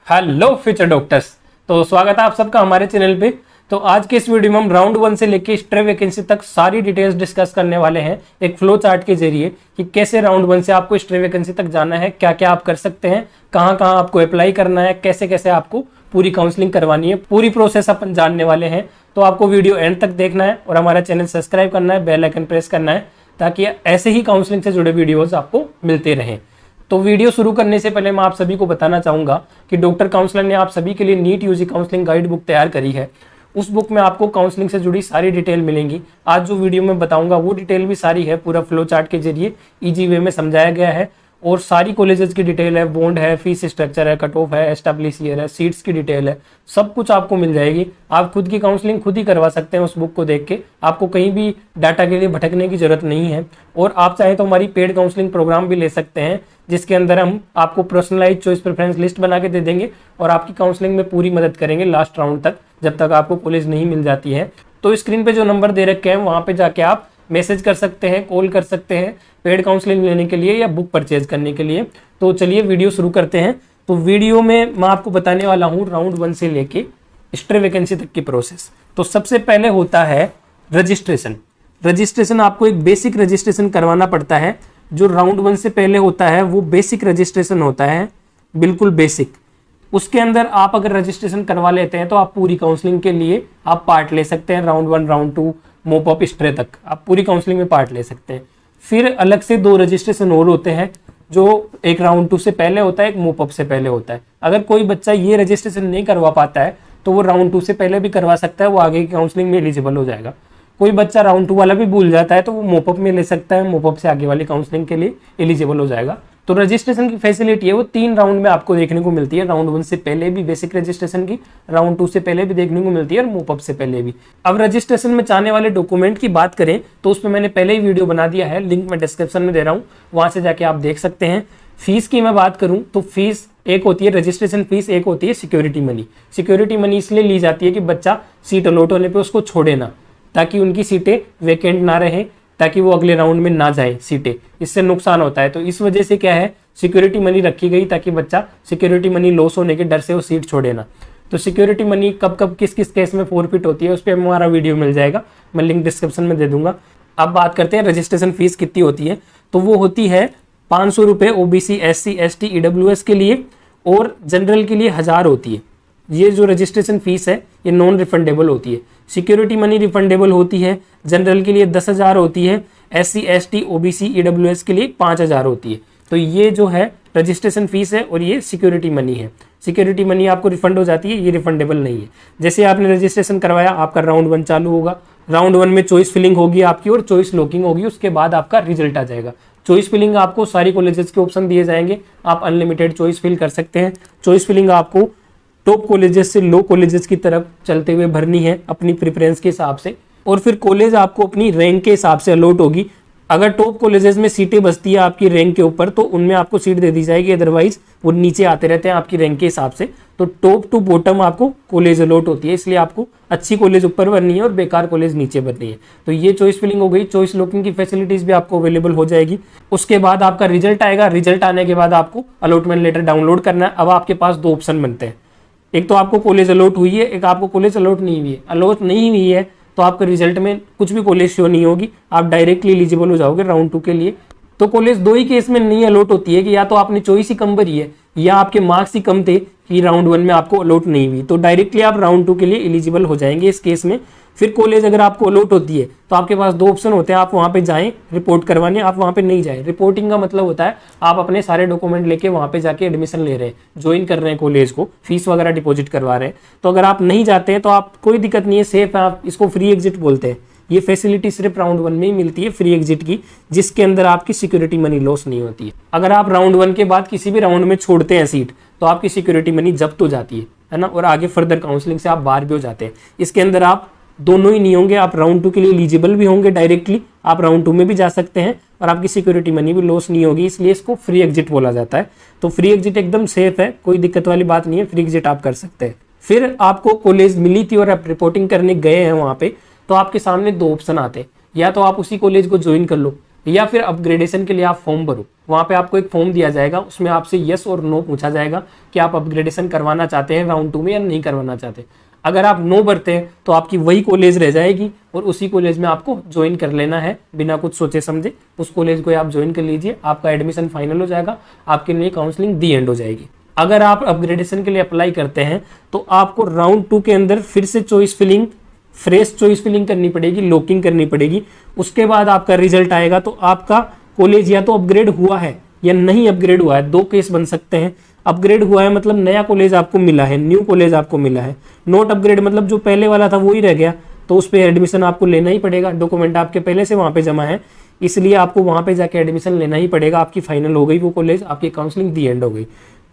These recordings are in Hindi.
Hello future doctors. तो स्वागत है आप सबका हमारे चैनल पे। तो आज के इस वीडियो में हम राउंड 1 से लेके स्ट्रे वैकेंसी तक सारी डिटेल्स डिस्कस करने वाले हैं एक फ्लो चार्ट के जरिए कि कैसे राउंड 1 से आपको स्ट्रे वैकेंसी तक जाना है, क्या क्या आप कर सकते हैं, कहाँ कहाँ आपको अप्लाई करना है, कैसे कैसे आपको पूरी काउंसलिंग करवानी है, पूरी प्रोसेस अपन जानने वाले हैं। तो आपको वीडियो एंड तक देखना है और हमारा चैनल सब्सक्राइब करना है, बेल आइकन प्रेस करना है ताकि ऐसे ही काउंसलिंग से जुड़े वीडियोज आपको मिलते रहें। तो वीडियो शुरू करने से पहले मैं आप सभी को बताना चाहूंगा कि डॉक्टर काउंसलर ने आप सभी के लिए NEET UG counselling guide book तैयार करी है। उस बुक में आपको काउंसलिंग से जुड़ी सारी डिटेल मिलेंगी। आज जो वीडियो में बताऊंगा वो डिटेल भी सारी है, पूरा फ्लो चार्ट के जरिए इजी वे में समझाया गया है और सारी कॉलेजेस की डिटेल है, बॉन्ड है, फीस स्ट्रक्चर है, कट ऑफ है, एस्टैब्लिश ईयर है, सीट्स की डिटेल है, सब कुछ आपको मिल जाएगी। आप खुद की काउंसलिंग खुद ही करवा सकते हैं उस बुक को देख के। आपको कहीं भी डाटा के लिए भटकने की जरूरत नहीं है। और आप चाहे तो हमारी पेड काउंसलिंग प्रोग्राम भी ले सकते हैं जिसके अंदर हम आपको पर्सनलाइज चॉइस प्रेफरेंस लिस्ट बना के दे देंगे और आपकी काउंसलिंग में पूरी मदद करेंगे लास्ट राउंड तक, जब तक आपको कॉलेज नहीं मिल जाती है। तो स्क्रीन पे जो नंबर दे रखे हैं वहां पे जाके आप मैसेज कर सकते हैं, कॉल कर सकते हैं पेड काउंसलिंग लेने के लिए या बुक परचेज करने के लिए। तो चलिए वीडियो शुरू करते हैं। तो वीडियो में मैं आपको बताने वाला हूँ राउंड 1 से लेके स्ट्रे वैकेंसी तक की प्रोसेस। तो सबसे पहले होता है रजिस्ट्रेशन। रजिस्ट्रेशन आपको एक बेसिक रजिस्ट्रेशन करवाना पड़ता है। जो राउंड 1 से पहले होता है वो बेसिक रजिस्ट्रेशन होता है, बिल्कुल बेसिक। उसके अंदर आप अगर रजिस्ट्रेशन करवा लेते हैं तो आप पूरी काउंसलिंग के लिए आप पार्ट ले सकते हैं। राउंड 1, राउंड 2, मोप अप, स्ट्रे तक आप पूरी काउंसलिंग में पार्ट ले सकते हैं। फिर अलग से 2 रजिस्ट्रेशन और होते हैं, जो एक राउंड 2 से पहले होता है, एक मोप अप से पहले होता है। अगर कोई बच्चा ये रजिस्ट्रेशन नहीं करवा पाता है तो वो राउंड 2 से पहले भी करवा सकता है, वो आगे की काउंसलिंग में एलिजिबल हो जाएगा। कोई बच्चा राउंड 2 वाला भी भूल जाता है तो वो मोप अप में ले सकता है, मोप अप से आगे वाली काउंसलिंग के लिए एलिजिबल हो जाएगा। तो रजिस्ट्रेशन की फैसिलिटी है वो 3 राउंड में आपको देखने को मिलती है। राउंड 1 से पहले भी बेसिक रजिस्ट्रेशन की, राउंड 2 से पहले भी देखने को मिलती है और मोप अप से पहले भी। अब रजिस्ट्रेशन में चाहने वाले डॉक्यूमेंट की बात करें तो उसमें मैंने पहले ही वीडियो बना दिया है, लिंक मैं डिस्क्रिप्शन में दे रहा हूँ, वहां से जाके आप देख सकते हैं। फीस की मैं बात करूं तो फीस एक होती है रजिस्ट्रेशन फीस, एक होती है सिक्योरिटी मनी। सिक्योरिटी मनी इसलिए ली जाती है कि बच्चा सीट अलॉट होने पे उसको छोड़े ना, ताकि उनकी सीटें वैकेंट ना रहे, ताकि वो अगले राउंड में ना जाए सीटें, इससे नुकसान होता है। तो इस वजह से क्या है, सिक्योरिटी मनी रखी गई ताकि बच्चा सिक्योरिटी मनी लॉस होने के डर से वो सीट छोड़े ना। तो सिक्योरिटी मनी कब कब किस किस केस में फॉरफिट होती है उस पर हमारा वीडियो मिल जाएगा, मैं लिंक डिस्क्रिप्शन में दे दूंगा। अब बात करते हैं रजिस्ट्रेशन फीस कितनी होती है। तो वो होती है 500 रुपये OBC, SC, ST, EWS के लिए, और जनरल के लिए 1000 होती है। ये जो रजिस्ट्रेशन फीस है ये नॉन रिफंडेबल होती है। सिक्योरिटी मनी रिफंडेबल होती है, जनरल के लिए 10,000 होती है, SC, ST, OBC, EWS के लिए 5,000 होती है। तो ये जो है रजिस्ट्रेशन फीस है और ये सिक्योरिटी मनी है। सिक्योरिटी मनी आपको रिफंड हो जाती है, ये रिफंडेबल नहीं है। जैसे आपने रजिस्ट्रेशन करवाया, आपका राउंड 1 चालू होगा। राउंड 1 में चॉइस फिलिंग होगी आपकी और चॉइस लॉकिंग होगी, उसके बाद आपका रिजल्ट आ जाएगा। चॉइस फिलिंग आपको सारी कॉलेजेस के ऑप्शन दिए जाएंगे, आप अनलिमिटेड चॉइस फिल कर सकते हैं। चॉइस फिलिंग आपको टॉप कॉलेजेस से लो कॉलेजेस की तरफ चलते हुए भरनी है अपनी प्रेफरेंस के हिसाब से, और फिर कॉलेज आपको अपनी रैंक के हिसाब से अलॉट होगी। अगर टॉप कॉलेजेस में सीटें बचती है आपकी रैंक के ऊपर तो उनमें आपको सीट दे दी जाएगी, अदरवाइज वो नीचे आते रहते हैं आपकी रैंक के हिसाब से। तो टॉप टू बॉटम आपको कॉलेज अलॉट होती है, इसलिए आपको अच्छी कॉलेज ऊपर भरनी है और बेकार कॉलेज नीचे भरनी है। तो ये चॉइस फिलिंग हो गई। चॉइस लॉकिंग की फैसिलिटीज भी आपको अवेलेबल हो जाएगी। उसके बाद आपका रिजल्ट आएगा। रिजल्ट आने के बाद आपको अलॉटमेंट लेटर डाउनलोड करना है। अब आपके पास 2 ऑप्शन बनते हैं, एक तो आपको कॉलेज अलॉट हुई है, एक आपको कॉलेज अलॉट नहीं हुई है। अलॉट नहीं हुई है तो आपके रिजल्ट में कुछ भी कॉलेज शो नहीं होगी, आप डायरेक्टली एलिजिबल हो जाओगे राउंड 2 के लिए। तो कॉलेज 2 ही केस में नहीं अलॉट होती है कि या तो आपने चॉइस ही कम भरी है या आपके मार्क्स ही कम थे कि राउंड 1 में आपको अलॉट नहीं हुई, तो डायरेक्टली आप राउंड 2 के लिए एलिजिबल हो जाएंगे इस केस में। फिर कॉलेज अगर आपको अलॉट होती है तो आपके पास 2 ऑप्शन होते हैं, आप वहाँ पे जाएं रिपोर्ट करवाने, आप वहाँ पे नहीं जाएं। रिपोर्टिंग का मतलब होता है आप अपने सारे डॉक्यूमेंट लेके वहाँ पे जाके एडमिशन ले रहे हैं, ज्वाइन कर रहे हैं कॉलेज को, फीस वगैरह डिपॉजिट करवा रहे हैं। तो अगर आप नहीं जाते हैं तो आप कोई दिक्कत नहीं है, सेफ है। आप इसको फ्री एग्जिट बोलते हैं। ये फैसिलिटी सिर्फ राउंड 1 में ही मिलती है, फ्री एग्जिट की, जिसके अंदर आपकी सिक्योरिटी मनी लॉस नहीं होती है। अगर आप राउंड 1 के बाद किसी भी राउंड में छोड़ते हैं सीट तो आपकी सिक्योरिटी मनी जब्त हो जाती है ना, और आगे फर्दर काउंसलिंग से आप बाहर भी हो जाते हैं। इसके अंदर आप दोनों ही नहीं होंगे, आप राउंड 2 के लिए एलिजिबल भी होंगे डायरेक्टली, आप राउंड 2 में भी जा सकते हैं और आपकी सिक्योरिटी मनी भी लॉस नहीं होगी, इसलिए इसको फ्री एग्जिट बोला जाता है। तो फ्री एग्जिट एकदम सेफ है, कोई दिक्कत वाली बात नहीं है, फ्री एग्जिट आप कर सकते हैं। फिर आपको कॉलेज मिली थी और आप रिपोर्टिंग करने गए हैं वहाँ पे, तो आपके सामने 2 ऑप्शन आते हैं, या तो आप उसी कॉलेज को ज्वाइन कर लो या फिर अपग्रेडेशन के लिए आप फॉर्म भरो। वहाँ पे आपको एक फॉर्म दिया जाएगा, उसमें आपसे यस और नो पूछा जाएगा कि आप अपग्रेडेशन करवाना चाहते हैं राउंड 2 में या नहीं करवाना चाहते। अगर आप नो भरते हैं तो आपकी वही कॉलेज रह जाएगी और उसी कॉलेज में आपको ज्वाइन कर लेना है बिना कुछ सोचे समझे। उस कॉलेज को आप ज्वाइन कर लीजिए, आपका एडमिशन फाइनल हो जाएगा, आपके लिए काउंसलिंग दी एंड हो जाएगी। अगर आप अपग्रेडेशन के लिए अप्लाई करते हैं तो आपको राउंड 2 के अंदर फिर से choice filling, fresh choice filling करनी पड़ेगी, लॉकिंग करनी पड़ेगी। उसके बाद आपका रिजल्ट आएगा तो आपका कॉलेज या तो अपग्रेड हुआ है या नहीं अपग्रेड हुआ है। 2 केस बन सकते हैं। अपग्रेड हुआ है मतलब नया कॉलेज आपको मिला है, न्यू कॉलेज आपको मिला है। नॉट अपग्रेड मतलब जो पहले वाला था वो ही रह गया, तो उस पर एडमिशन आपको लेना ही पड़ेगा। डॉक्यूमेंट आपके पहले से वहाँ पे जमा है, इसलिए आपको वहाँ पे जाके एडमिशन लेना ही पड़ेगा। आपकी फाइनल हो गई वो कॉलेज, आपकी काउंसलिंग दी एंड हो गई।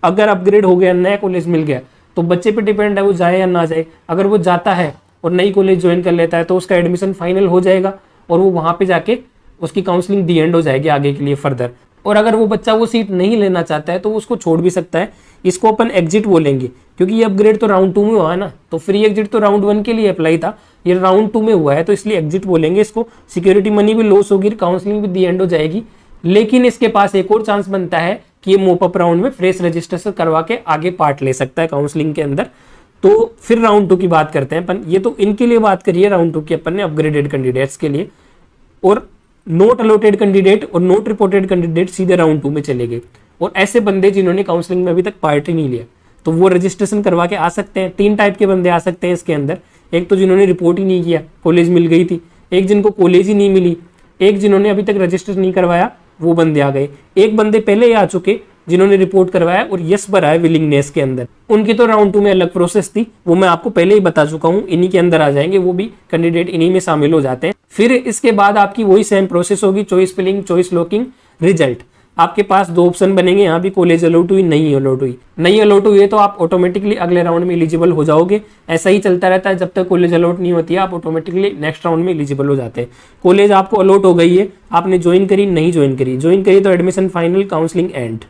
अगर अपग्रेड हो गया, नया कॉलेज मिल गया, तो बच्चे पे डिपेंड है वो जाए या ना जाए। अगर वो जाता है और नई कॉलेज ज्वाइन कर लेता है तो उसका एडमिशन फाइनल हो जाएगा और वो वहाँ पे जाके उसकी काउंसलिंग दी एंड हो जाएगी आगे के लिए फर्दर। और अगर वो बच्चा वो सीट नहीं लेना चाहता है तो वो उसको छोड़ भी सकता है। इसको अपन एग्जिट बोलेंगे, क्योंकि ये अपग्रेड तो राउंड 2 में हुआ है ना, तो फ्री एग्जिट तो राउंड 1 के लिए अप्लाई था, ये राउंड 2 में हुआ है तो इसलिए एग्जिट बोलेंगे इसको। सिक्योरिटी मनी भी लॉस होगी, काउंसलिंग भी दी एंड हो जाएगी। लेकिन इसके पास एक और चांस बनता है कि ये मोपअप राउंड में फ्रेश रजिस्ट्रेशन करवा के आगे पार्ट ले सकता है काउंसलिंग के अंदर। तो फिर राउंड 2 की बात करते हैं अपन। ये तो इनके लिए बात करिए राउंड 2 की अपन ने, अपग्रेडेड कैंडिडेट्स के लिए। और नोट अलॉटेड कैंडिडेट और नोट रिपोर्टेड कैंडिडेट सीधे राउंड 2 में चले गए। और ऐसे बंदे जिन्होंने काउंसलिंग में अभी तक पार्ट ही नहीं लिया तो वो रजिस्ट्रेशन करवा के आ सकते हैं। 3 टाइप के बंदे आ सकते हैं इसके अंदर। एक तो जिन्होंने रिपोर्ट ही नहीं किया, कॉलेज मिल गई थी। एक जिनको कॉलेज ही नहीं मिली। एक जिन्होंने अभी तक रजिस्टर नहीं करवाया, वो बंदे आ गए। एक बंदे पहले ही आ चुके जिन्होंने रिपोर्ट करवाया और यस भरा है विलिंगनेस के अंदर। उनकी तो राउंड 2 में अलग प्रोसेस थी, वो मैं आपको पहले ही बता चुका हूँ। इन्हीं के अंदर आ जाएंगे, वो भी कैंडिडेट इन्हीं में शामिल हो जाते हैं। फिर इसके बाद आपकी वही सेम प्रोसेस होगी, choice filling, choice locking, result. आपके पास 2 ऑप्शन बनेंगे, यहाँ भी कॉलेज अलॉट हुई, नहीं अलॉट हुई। नहीं अलॉट हुई है तो आप ऑटोमेटिकली अगले राउंड में एलिजिबल हो जाओगे। ऐसा ही चलता रहता है, जब तक कॉलेज अलॉट नहीं होती है आप ऑटोमेटिकली नेक्स्ट राउंड में एलिजिबल हो जाते हैं। कॉलेज आपको अलॉट हो गई है, आपने ज्वाइन करी, नहीं ज्वाइन करी, ज्वाइन करी तो एडमिशन फाइनल, काउंसलिंग एंड।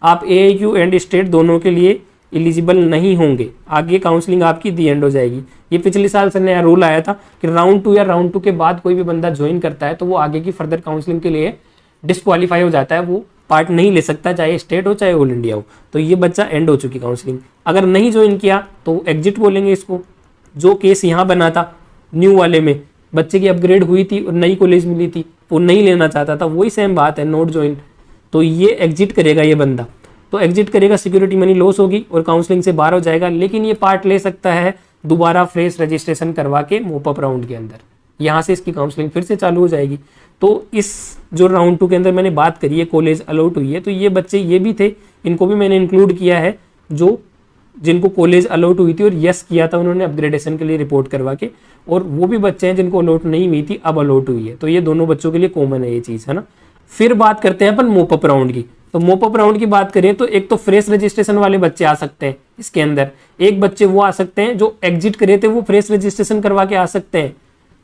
आप AIQ एंड स्टेट दोनों के लिए एलिजिबल नहीं होंगे, आगे काउंसलिंग आपकी दी एंड हो जाएगी। ये पिछले साल से नया रूल आया था कि राउंड 2 या राउंड 2 के बाद कोई भी बंदा ज्वाइन करता है तो वो आगे की फर्दर काउंसलिंग के लिए डिस्क्वालीफाई हो जाता है, वो पार्ट नहीं ले सकता, चाहे स्टेट हो चाहे ऑल इंडिया हो। तो ये बच्चा एंड हो चुकी काउंसलिंग। अगर नहीं ज्वाइन किया तो एग्जिट बोलेंगे इसको। जो केस यहाँ बना था न्यू वाले में, बच्चे की अपग्रेड हुई थी और नई कॉलेज मिली थी, वो नहीं लेना चाहता था, वही सेम बात है, नॉट ज्वाइन। तो ये एग्जिट करेगा ये बंदा, तो एग्जिट करेगा, सिक्योरिटी मनी लॉस होगी और काउंसलिंग से बाहर हो जाएगा। लेकिन ये पार्ट ले सकता है दोबारा फ्रेश रजिस्ट्रेशन करवा के मोपअप राउंड के अंदर, यहाँ से इसकी काउंसलिंग फिर से चालू हो जाएगी। तो इस जो राउंड 2 के अंदर मैंने बात करी है, कॉलेज अलॉट हुई है, तो ये बच्चे ये भी थे, इनको भी मैंने इंक्लूड किया है, जो जिनको कॉलेज अलॉट हुई थी और यस किया था उन्होंने अपग्रेडेशन के लिए रिपोर्ट करवा के। और वो भी बच्चे हैं जिनको अलॉट नहीं हुई थी, अब अलॉट हुई है। तो ये दोनों बच्चों के लिए कॉमन है ये चीज़, है ना। फिर बात करते हैं अपन मोपअप राउंड की। तो मोपअप राउंड की बात करें तो एक तो फ्रेश रजिस्ट्रेशन वाले बच्चे आ सकते हैं इसके अंदर। एक बच्चे वो आ सकते हैं जो एग्जिट करे थे, वो फ्रेश रजिस्ट्रेशन करवा के आ सकते हैं।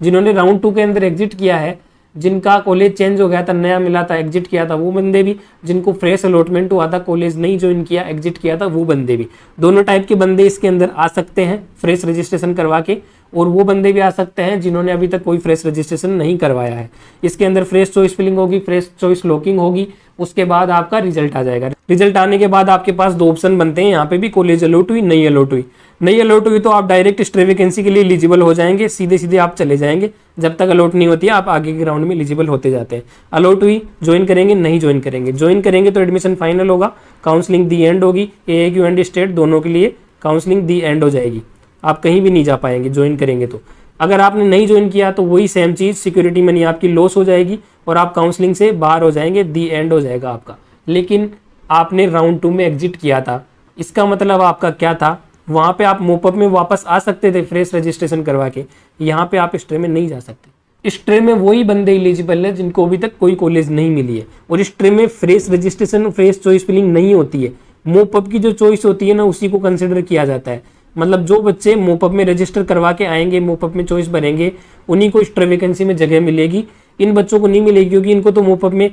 जिन्होंने राउंड 2 के अंदर एग्जिट किया है, जिनका कॉलेज चेंज हो गया था, नया मिला था, एग्जिट किया था, वो बंदे भी। जिनको फ्रेश अलॉटमेंट हुआ था, कॉलेज नहीं ज्वाइन किया, एग्जिट किया था, वो बंदे भी। दोनों टाइप के बंदे इसके अंदर आ सकते हैं फ्रेश रजिस्ट्रेशन करवा के। और वो बंदे भी आ सकते हैं जिन्होंने अभी तक कोई फ्रेश रजिस्ट्रेशन नहीं करवाया है। इसके अंदर फ्रेश चॉइस फिलिंग होगी, फ्रेश चॉइस लॉकिंग होगी, उसके बाद आपका रिजल्ट आ जाएगा। रिजल्ट आने के बाद आपके पास 2 ऑप्शन बनते हैं, यहाँ पे भी कॉलेज अलॉट हुई, नहीं अलॉट हुई। नहीं अलॉट हुई तो आप डायरेक्ट स्ट्रे वैकेंसी के लिए एलिजिबल हो जाएंगे, सीधे सीधे आप चले जाएंगे। जब तक अलॉट नहीं होती है आप आगे के राउंड में एलिजिबल होते जाते हैं। अलॉट हुई, ज्वाइन करेंगे, नहीं ज्वाइन करेंगे, ज्वाइन करेंगे तो एडमिशन फाइनल होगा, काउंसलिंग दी एंड होगी। AIQ एंड स्टेट दोनों के लिए काउंसलिंग दी एंड हो जाएगी, आप कहीं भी नहीं जा पाएंगे ज्वाइन करेंगे तो। अगर आपने नहीं ज्वाइन किया तो वही सेम चीज़, सिक्योरिटी मनी आपकी लॉस हो जाएगी और आप काउंसलिंग से बाहर हो जाएंगे, दी एंड हो जाएगा आपका। लेकिन आपने राउंड 2 में एग्जिट किया था, इसका मतलब आपका क्या था, वहाँ पे आप मोपअप में वापस आ सकते थे फ्रेश रजिस्ट्रेशन करवा के। यहाँ पे आप स्ट्रे में नहीं जा सकते। स्ट्रे में वही बंदे एलिजिबल है जिनको अभी तक कोई कॉलेज नहीं मिली है। और स्ट्रे में fresh registration, fresh choice filling नहीं होती है। मोपअप की जो चॉइस होती है ना, उसी को कंसिडर किया जाता है। मतलब जो बच्चे मोपअप में रजिस्टर करवा के आएंगे, मोपअप में चॉइस भरेंगे, उन्हीं को स्ट्रे वैकेंसी में जगह मिलेगी। इन बच्चों को नहीं मिलेगी क्योंकि इनको तो मोपअप में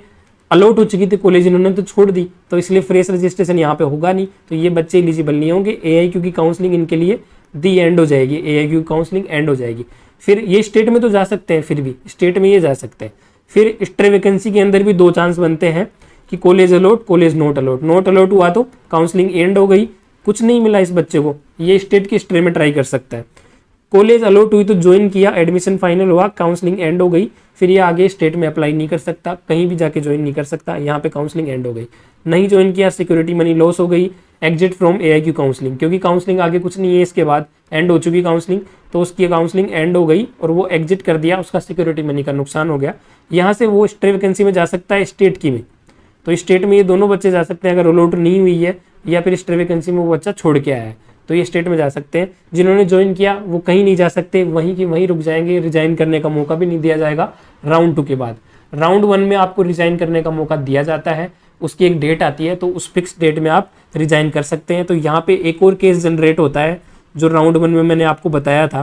अलॉट हो चुकी थी कॉलेज, इन्होंने तो छोड़ दी, तो इसलिए फ्रेश रजिस्ट्रेशन यहाँ पे होगा नहीं, तो ये बच्चे एलिजिबल नहीं होंगे। AIQ की काउंसलिंग इनके लिए दी एंड हो जाएगी, AIQ काउंसलिंग एंड हो जाएगी। फिर ये स्टेट में तो जा सकते हैं, फिर भी स्टेट में ये जा सकते हैं। फिर स्ट्रे वैकेंसी के अंदर भी 2 चांस बनते हैं कि college allot, college not allot. Not allot हुआ तो काउंसलिंग एंड हो गई, कुछ नहीं मिला इस बच्चे को, ये स्टेट की स्ट्रीम में ट्राई कर सकता है। कॉलेज अलॉट हुई तो ज्वाइन किया, एडमिशन फाइनल हुआ, काउंसलिंग एंड हो गई, फिर ये आगे स्टेट में अप्लाई नहीं कर सकता, कहीं भी जाके ज्वाइन नहीं कर सकता, यहाँ पे काउंसलिंग एंड हो गई। नहीं ज्वाइन किया, सिक्योरिटी मनी लॉस हो गई, एग्जिट फ्रॉम AIQ काउंसलिंग, क्योंकि काउंसलिंग आगे कुछ नहीं है इसके बाद, एंड हो चुकी काउंसलिंग, तो उसकी काउंसलिंग एंड हो गई और वो एग्जिट कर दिया, उसका सिक्योरिटी मनी का नुकसान हो गया। यहाँ से वो स्टे वैकेंसी में जा सकता है स्टेट की में, तो स्टेट में ये दोनों बच्चे जा सकते हैं अगर अलॉट नहीं हुई है या फिर स्टे वैकेंसी में वो बच्चा छोड़ के आया है, तो ये स्टेट में जा सकते हैं। जिन्होंने ज्वाइन किया वो कहीं नहीं जा सकते, वहीं की वहीं रुक जाएंगे, रिजाइन करने का मौका भी नहीं दिया जाएगा राउंड 2 के बाद। राउंड 1 में आपको रिजाइन करने का मौका दिया जाता है, उसकी एक डेट आती है, तो उस फिक्स डेट में आप रिजाइन कर सकते हैं। तो यहाँ पे एक और केस जनरेट होता है जो राउंड 1 में मैंने आपको बताया था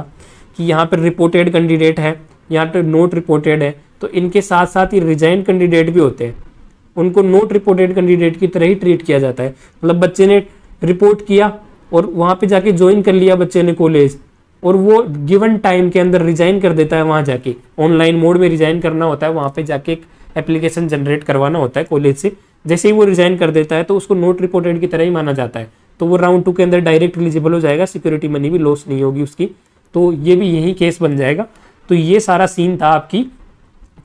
कि यहाँ पर रिपोर्टेड कैंडिडेट है, यहाँ पर नोट रिपोर्टेड है, तो इनके साथ साथ ही रिजाइन कैंडिडेट भी होते हैं, उनको नोट रिपोर्टेड कैंडिडेट की तरह ही ट्रीट किया जाता है। मतलब बच्चे ने रिपोर्ट किया और वहाँ पे जाके ज्वाइन कर लिया बच्चे ने कॉलेज, और वो गिवन टाइम के अंदर रिजाइन कर देता है, वहाँ जाके ऑनलाइन मोड में रिजाइन करना होता है, वहाँ पे जाके एक एप्लीकेशन जनरेट करवाना होता है कॉलेज से। जैसे ही वो रिजाइन कर देता है तो उसको नोट रिपोर्टेड की तरह ही माना जाता है, तो वो राउंड 2 के अंदर डायरेक्ट एलिजिबल हो जाएगा, सिक्योरिटी मनी भी लॉस नहीं होगी उसकी, तो ये भी यही केस बन जाएगा। तो ये सारा सीन था आपकी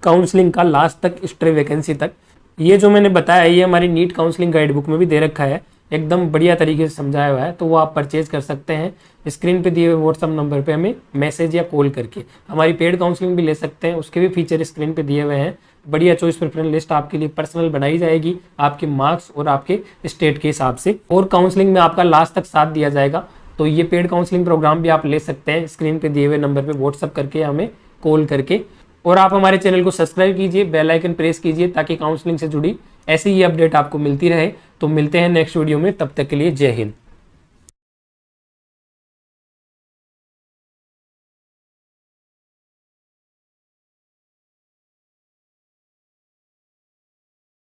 काउंसलिंग का लास्ट तक, स्ट्रे वैकेंसी तक। ये जो मैंने बताया ये हमारी नीट काउंसलिंग गाइड बुक में भी दे रखा है, एकदम बढ़िया तरीके से समझाया हुआ है, तो वो आप परचेज कर सकते हैं। स्क्रीन पे दिए हुए व्हाट्सअप नंबर पे हमें मैसेज या कॉल करके। हमारी पेड काउंसलिंग भी ले सकते हैं, उसके भी फीचर स्क्रीन पे दिए हुए हैं। बढ़िया चॉइस प्रेफरेंस लिस्ट आपके लिए पर्सनल बनाई जाएगी, आपके मार्क्स और आपके स्टेट के हिसाब से, और काउंसलिंग में आपका लास्ट तक साथ दिया जाएगा। तो ये पेड काउंसलिंग प्रोग्राम भी आप ले सकते हैं, स्क्रीन पे दिए हुए नंबर पे व्हाट्सअप करके, हमें कॉल करके। और आप हमारे चैनल को सब्सक्राइब कीजिए, बेल आइकन प्रेस कीजिए, ताकि काउंसलिंग से जुड़ी ऐसी ही अपडेट आपको मिलती रहे। तो मिलते हैं नेक्स्ट वीडियो में, तब तक के लिए जय हिंद।